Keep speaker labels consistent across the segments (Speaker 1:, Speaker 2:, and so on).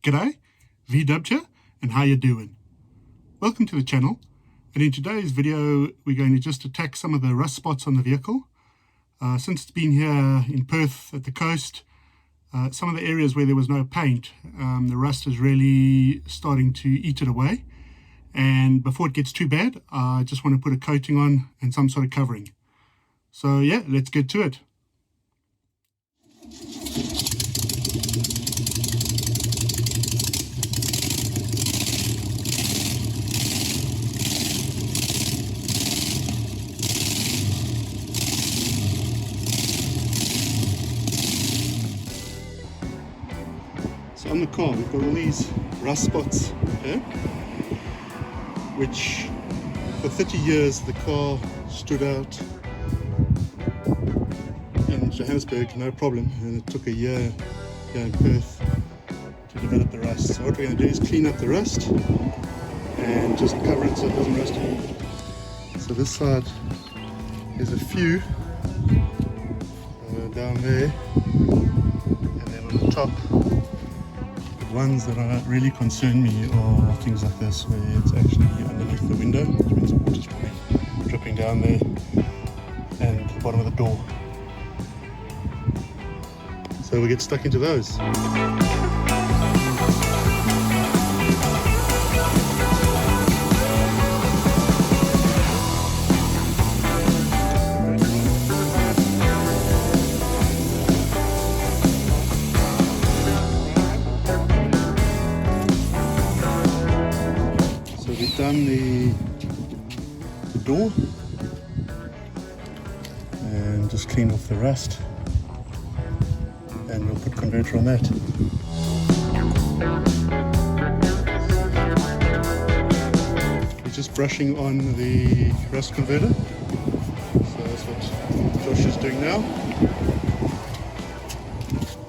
Speaker 1: G'day, VW, and how you doing? Welcome to the channel, and in today's video we're going to just attack some of the rust spots on the vehicle. Since it's been here in Perth at the coast, some of the areas where there was no paint, the rust is really starting to eat it away, and before it gets too bad I just want to put a coating on and some sort of covering. So yeah, let's get to it. So on the car we've got all these rust spots here, which for 30 years the car stood out in Johannesburg, no problem, and it took a year here in Perth to develop the rust. So what we're going to do is clean up the rust and just cover it so it doesn't rust anymore. So this side there's a few down there, and then on the top, the ones that are really concern me are things like this, where it's actually underneath the window, which means the water's probably dripping down there, and the bottom of the door. So we get stuck into those. So we've done the door and just clean off the rust, and we'll put converter on that. We're just brushing on the rust converter, so that's what Josh is doing now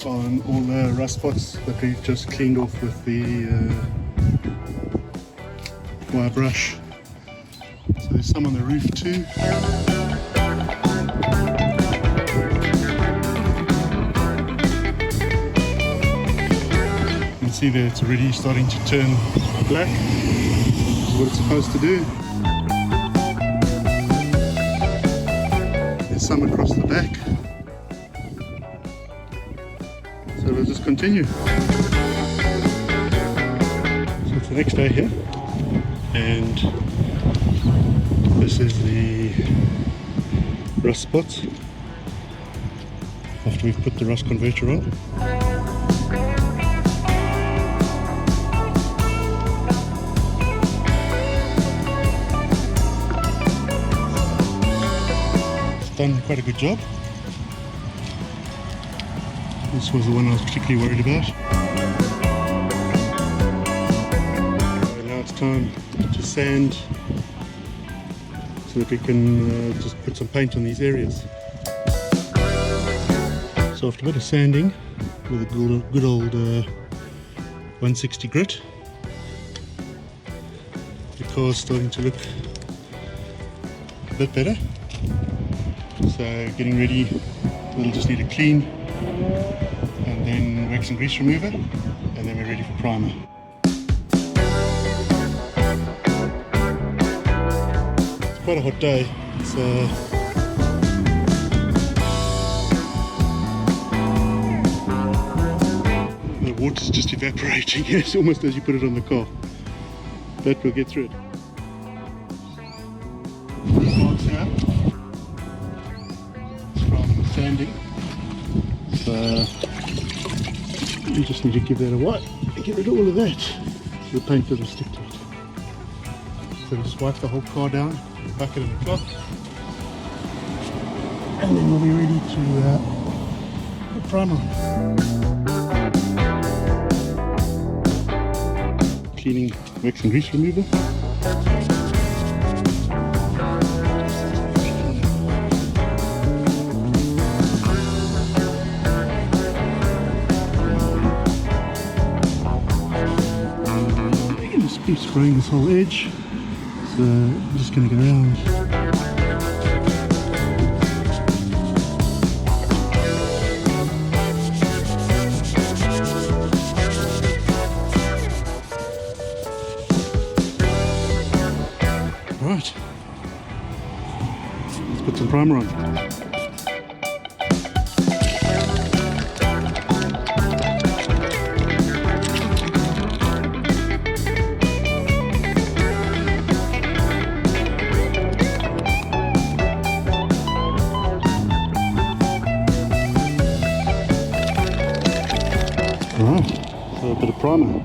Speaker 1: on all the rust spots that we've just cleaned off with the wire brush. So there's some on the roof too. See there, it's already starting to turn black, which is what it's supposed to do. There's some across the back, so we'll just continue. So it's the next day here, and this is the rust spots after we've put the rust converter on. Done quite a good job. This was the one I was particularly worried about. So now it's time to sand so that we can just put some paint on these areas. So after a bit of sanding with a good old 160 grit, the car's starting to look a bit better. So getting ready, we'll just need a clean and then wax and grease remover, and then we're ready for primer. It's quite a hot day, so the water's just evaporating. It's almost as you put it on the car, but we'll get through it. These marks here, sanding, so you just need to give that a wipe and get rid of all of that so the paint doesn't stick to it. So just wipe the whole car down, bucket and a cloth, and then we'll be ready to put primer on. Cleaning wax and grease remover. Keep spraying this whole edge, so I'm just going to go around. primer on. Alright, so a bit of primer.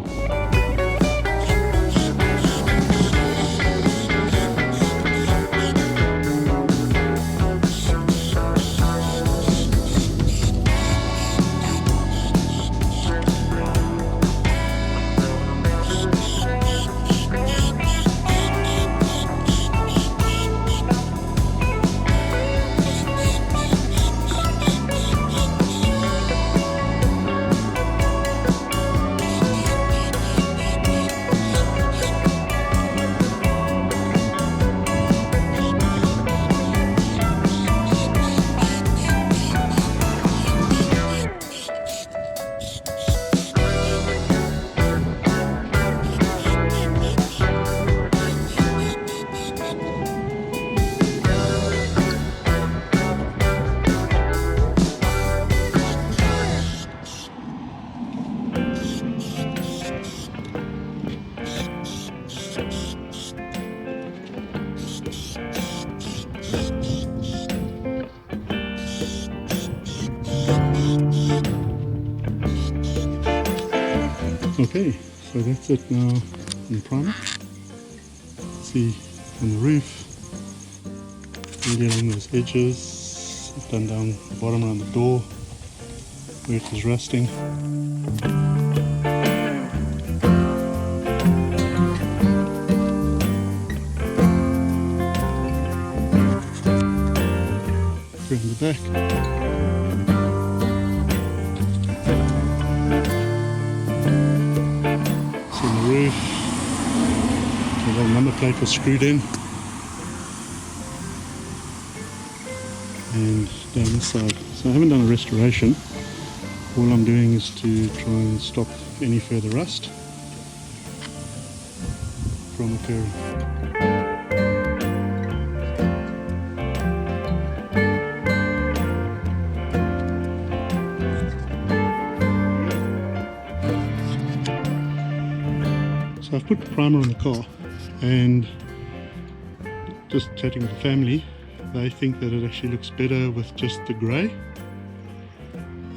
Speaker 1: Okay, so that's it now in primer. See on the roof, really along those edges, I've done down the bottom around the door where it was rusting. Around the back. Roof, the little number plate was screwed in, and down this side. So I haven't done a restoration. All I'm doing is to try and stop any further rust from occurring. So I've put primer on the car, and just chatting with the family, they think that it actually looks better with just the grey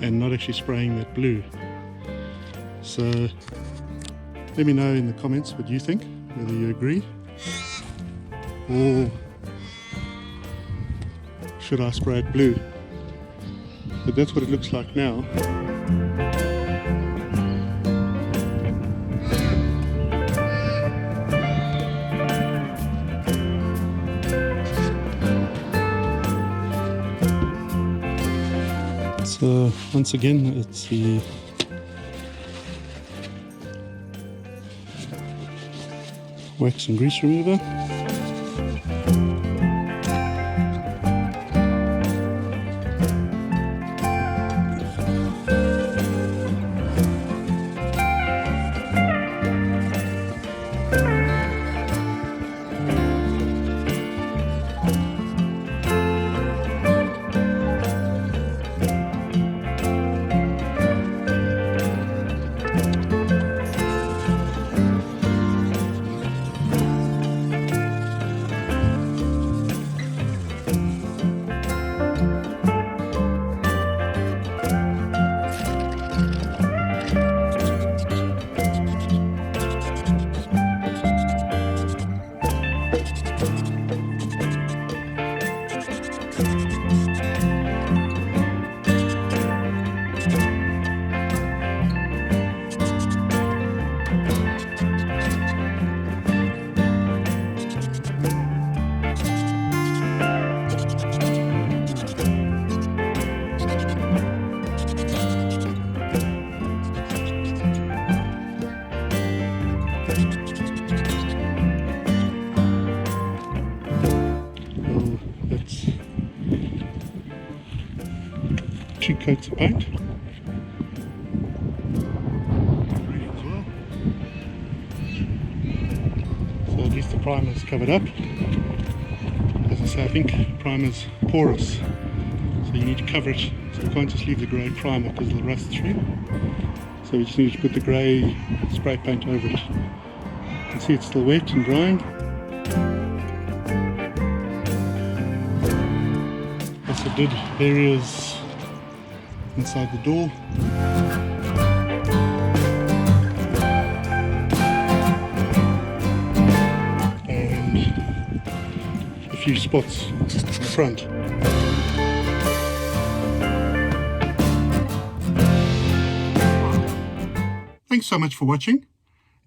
Speaker 1: and not actually spraying that blue. So let me know in the comments what you think, whether you agree, or should I spray it blue. But that's what it looks like now. So once again, it's the wax and grease remover. Two coats of paint. So at least the primer is covered up. As I say, I think primer's porous, so you need to cover it. So you can't just leave the grey primer because it'll rust through. So we just need to put the grey spray paint over it. You can see it's still wet and drying. Also did areas inside the door. And a few spots in the front. Thanks so much for watching,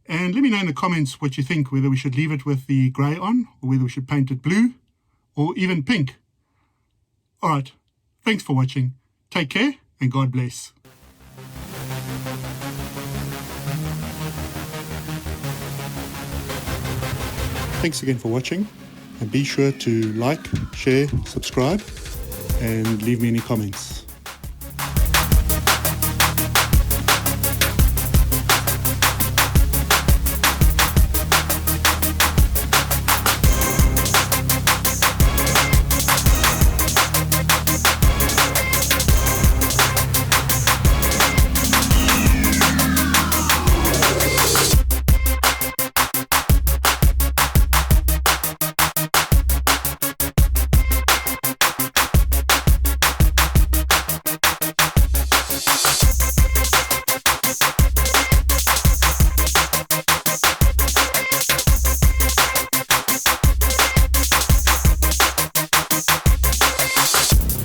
Speaker 1: and let me know in the comments what you think, whether we should leave it with the grey on, or whether we should paint it blue, or even pink. Alright, thanks for watching, take care, and God bless. Thanks again for watching, and be sure to like, share, subscribe, and leave me any comments.